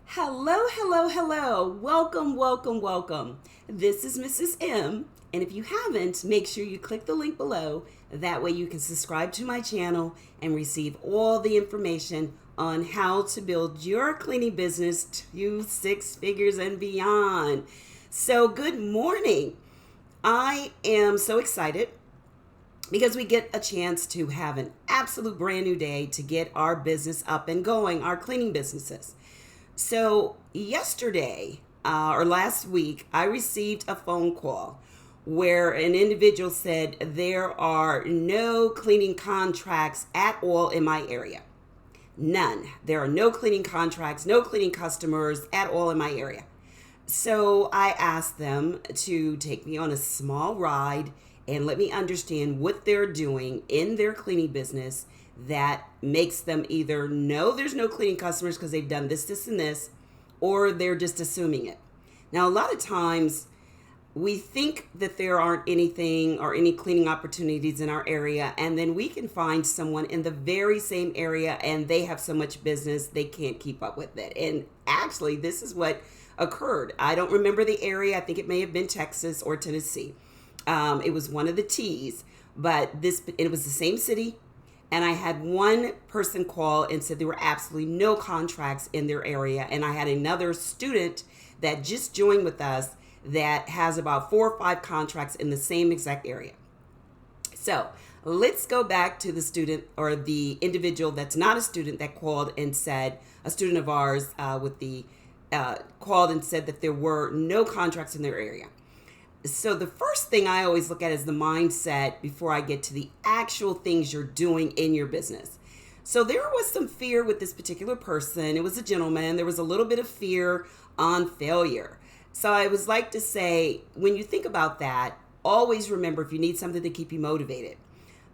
Hello, hello, hello. Welcome, welcome, welcome. This is Mrs. M. And if you haven't, make sure you click the link below. That way you can subscribe to my channel and receive all the information on how to build your cleaning business to six figures and beyond. So, good morning. I am so excited because we get a chance to have an absolute brand new day to get our business up and going, our cleaning businesses. So yesterday or last week, I received a phone call where an individual said there are no cleaning contracts at all in my area. None. There are no cleaning contracts, no cleaning customers at all in my area. So I asked them to take me on a small ride and let me understand what they're doing in their cleaning business that makes them either know there's no cleaning customers because they've done this, this, and this, or they're just assuming it. Now, a lot of times we think that there aren't anything or any cleaning opportunities in our area, and then we can find someone in the very same area and they have so much business they can't keep up with it. And actually, this is what occurred. I don't remember the area. I think it may have been Texas or Tennessee. It was one of the T's, but it was the same city. And I had one person call and said there were absolutely no contracts in their area. And I had another student that just joined with us that has about 4 or 5 contracts in the same exact area. So let's go back to the student or the individual that's not a student that called and said, a student of ours called and said that there were no contracts in their area. So the first thing I always look at is the mindset before I get to the actual things you're doing in your business. So there was some fear with this particular person. It was a gentleman. There was a little bit of fear on failure. So I always like to say, when you think about that, always remember if you need something to keep you motivated.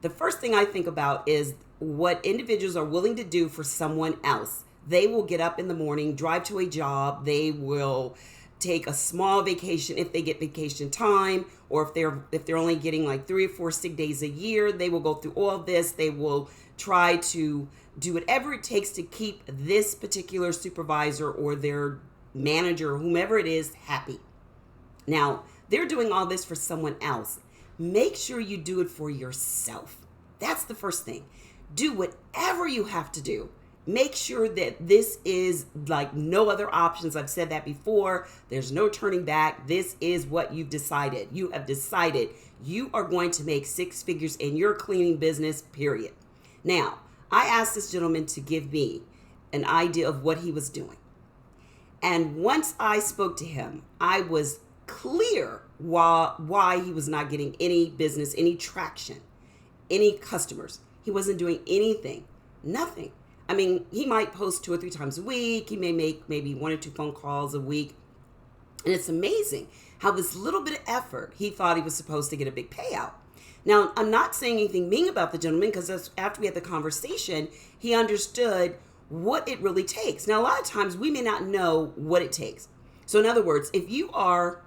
The first thing I think about is what individuals are willing to do for someone else. They will get up in the morning, drive to a job. They will take a small vacation if they get vacation time, or if they're only getting like 3 or 4 sick days a year, they will go through all of this. They will try to do whatever it takes to keep this particular supervisor or their manager or whomever it is happy. Now, they're doing all this for someone else. Make sure you do it for yourself. That's the first thing. Do whatever you have to do. Make sure that this is like no other options. I've said that before. There's no turning back. This is what you've decided. You have decided you are going to make 6 figures in your cleaning business, period. Now, I asked this gentleman to give me an idea of what he was doing. And once I spoke to him, I was clear why he was not getting any business, any traction, any customers. He wasn't doing anything, nothing. I mean, he might post 2 or 3 times a week. He may make maybe 1 or 2 phone calls a week. And it's amazing how this little bit of effort, he thought he was supposed to get a big payout. Now, I'm not saying anything mean about the gentleman because after we had the conversation, he understood what it really takes. Now, a lot of times we may not know what it takes. So in other words, if you are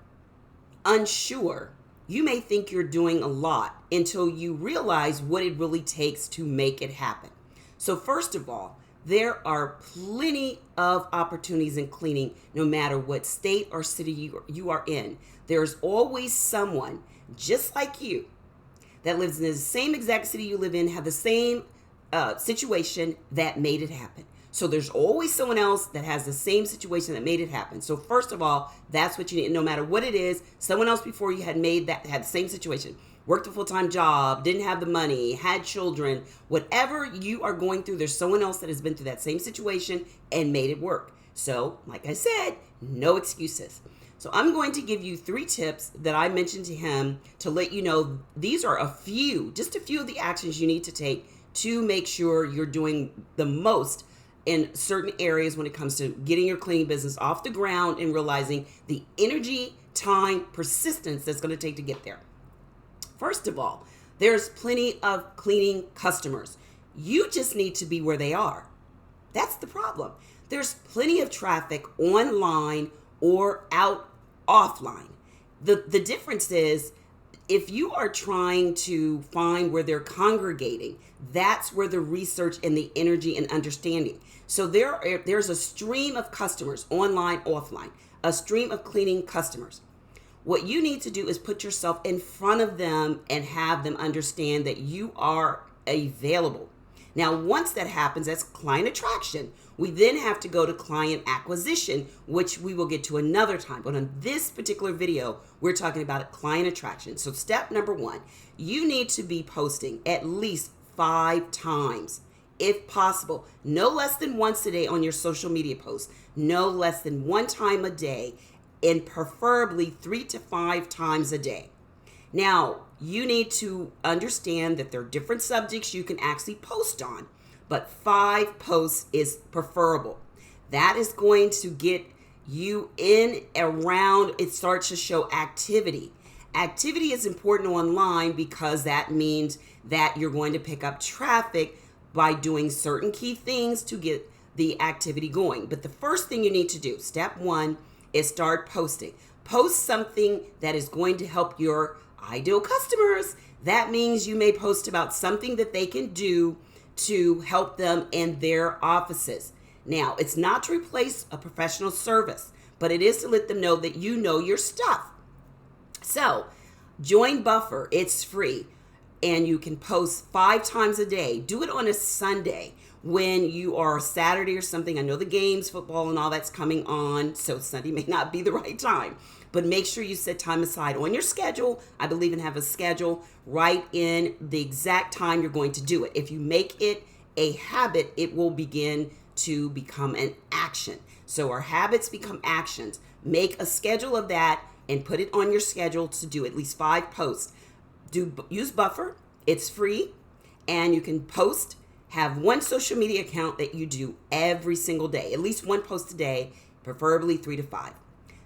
unsure, you may think you're doing a lot until you realize what it really takes to make it happen. So first of all, there are plenty of opportunities in cleaning, no matter what state or city you are in. There's always someone just like you that lives in the same exact city you live in, have the same situation that made it happen. So there's always someone else that has the same situation that made it happen. So first of all, that's what you need. No matter what it is, someone else before you had the same situation. Worked a full-time job, didn't have the money, had children, whatever you are going through, there's someone else that has been through that same situation and made it work. So, like I said, no excuses. So I'm going to give you 3 tips that I mentioned to him to let you know these are just a few of the actions you need to take to make sure you're doing the most in certain areas when it comes to getting your cleaning business off the ground and realizing the energy, time, persistence that's going to take to get there. First of all, there's plenty of cleaning customers. You just need to be where they are. That's the problem. There's plenty of traffic online or out offline. The difference is if you are trying to find where they're congregating, that's where the research and the energy and understanding. So there's a stream of customers, online, offline, a stream of cleaning customers. What you need to do is put yourself in front of them and have them understand that you are available. Now, once that happens, that's client attraction. We then have to go to client acquisition, which we will get to another time. But on this particular video, we're talking about client attraction. So step number 1, you need to be posting at least 5 times, if possible. No less than once a day on your social media posts. No less than 1 time a day, and preferably 3 to 5 times a day. Now, you need to understand that there are different subjects you can actually post on, but 5 posts is preferable. That is going to get you in, around, it starts to show activity. Activity is important online because that means that you're going to pick up traffic by doing certain key things to get the activity going. But the first thing you need to do, step 1, is start posting. Post something that is going to help your ideal customers. That means you may post about something that they can do to help them in their offices. Now, it's not to replace a professional service, but it is to let them know that you know your stuff. So, join Buffer. It's free, and you can post 5 times a day. Do it on a Sunday when you are Saturday or something. I know the games, football and all that's coming on, so Sunday may not be the right time. But make sure you set time aside on your schedule. I believe in have a schedule. Write in the exact time you're going to do it. If you make it a habit, it will begin to become an action. So our habits become actions. Make a schedule of that and put it on your schedule to do at least 5 posts. Use Buffer. It's free, and you can post. Have 1 social media account that you do every single day, at least 1 post a day, preferably 3 to 5.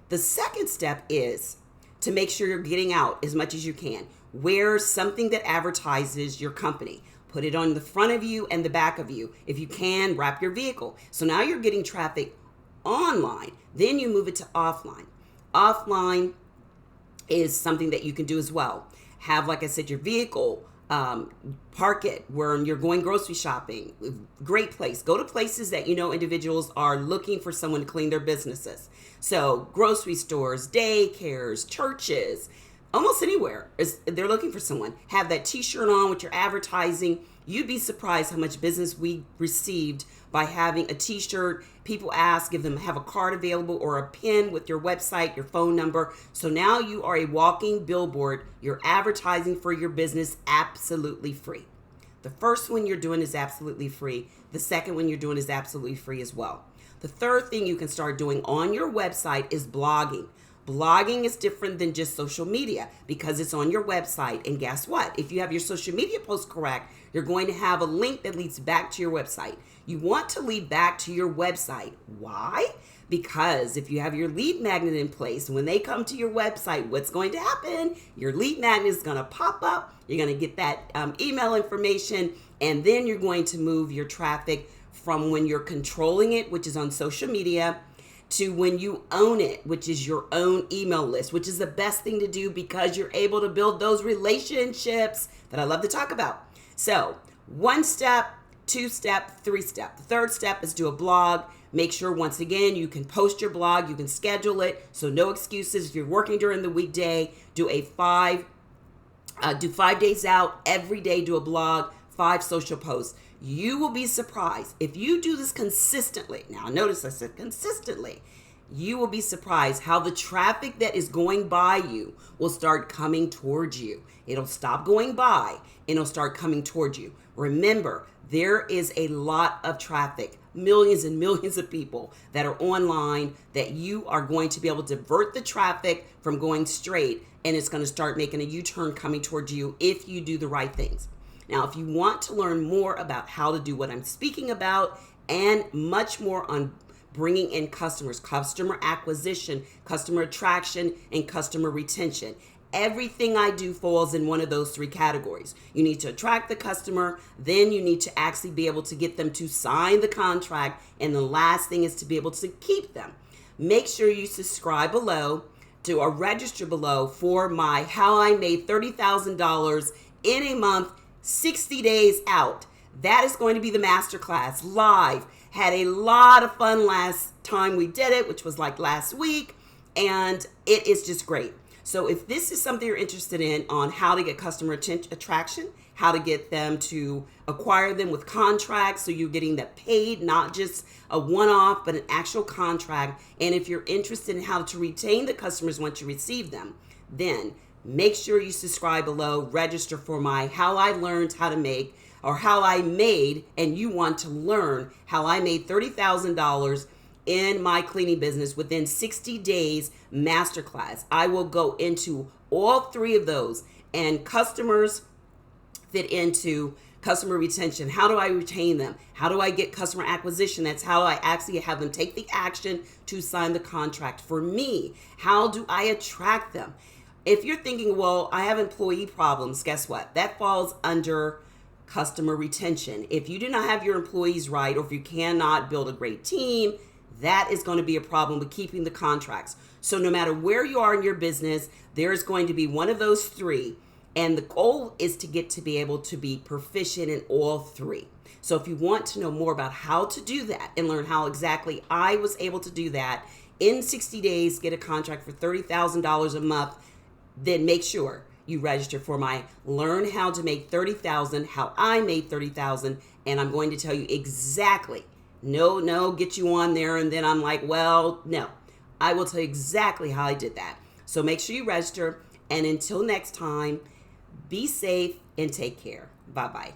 The second step is to make sure you're getting out as much as you can. Wear something that advertises your company. Put it on the front of you and the back of you. If you can, wrap your vehicle. So now you're getting traffic online. Then you move it to offline. Offline is something that you can do as well. Have, like I said, your vehicle, park it where you're going grocery shopping. Great place. Go to places that you know individuals are looking for someone to clean their businesses. So grocery stores, daycares, churches, almost anywhere they're looking for someone. Have that t-shirt on with your advertising. You'd be surprised how much business we received by having a t-shirt. People ask, have a card available or a pin with your website, your phone number. So now you are a walking billboard. You're advertising for your business absolutely free. The first one you're doing is absolutely free. The second one you're doing is absolutely free as well. The third thing you can start doing on your website is blogging. Blogging is different than just social media because it's on your website. And guess what? If you have your social media posts correct, you're going to have a link that leads back to your website. You want to lead back to your website. Why? Because if you have your lead magnet in place, when they come to your website, what's going to happen? Your lead magnet is going to pop up. You're going to get that email information, and then you're going to move your traffic from when you're controlling it, which is on social media, to when you own it, which is your own email list, which is the best thing to do because you're able to build those relationships that I love to talk about. So 1 step, 2 step, 3 step. The third step is do a blog. Make sure, once again, you can post your blog. You can schedule it. So no excuses. If you're working during the weekday, do 5 days out. Every day, do a blog, 5 social posts. You will be surprised if you do this consistently. Now, notice I said consistently. You will be surprised how the traffic that is going by you will start coming towards you. It'll stop going by and it'll start coming towards you. Remember, there is a lot of traffic, millions and millions of people that are online that you are going to be able to divert the traffic from going straight, and it's going to start making a U-turn coming towards you if you do the right things. Now, if you want to learn more about how to do what I'm speaking about and much more on bringing in customers, customer acquisition, customer attraction, and customer retention, everything I do falls in one of those 3 categories. You need to attract the customer, then you need to actually be able to get them to sign the contract, and the last thing is to be able to keep them. Make sure you subscribe below. to or register below for my How I Made $30,000 in a Month 60 Days Out. That is going to be the masterclass live. Had a lot of fun last time we did it, which was like last week, and it is just great. So if this is something you're interested in on how to get customer attraction, how to get them to acquire them with contracts so you're getting that paid, not just a one-off, but an actual contract. And if you're interested in how to retain the customers once you receive them, then make sure you subscribe below, register for my How I Learned How to Make, or How I Made, and you want to learn how I made $30,000 in my cleaning business within 60 days masterclass. I will go into all three of those, and customers fit into customer retention. How do I retain them? How do I get customer acquisition? That's how I actually have them take the action to sign the contract for me. How do I attract them? If you're thinking, well, I have employee problems, guess what? That falls under customer retention. If you do not have your employees right, or if you cannot build a great team, that is going to be a problem with keeping the contracts. So no matter where you are in your business, there is going to be one of those three. And the goal is to get to be able to be proficient in all three. So if you want to know more about how to do that and learn how exactly I was able to do that in 60 days, get a contract for $30,000 a month, then make sure you register for my Learn How to Make $30,000, How I Made $30,000, and I'm going to tell you exactly. No, get you on there and then I'm like, well, no. I will tell you exactly how I did that. So make sure you register, and until next time, be safe and take care. Bye-bye.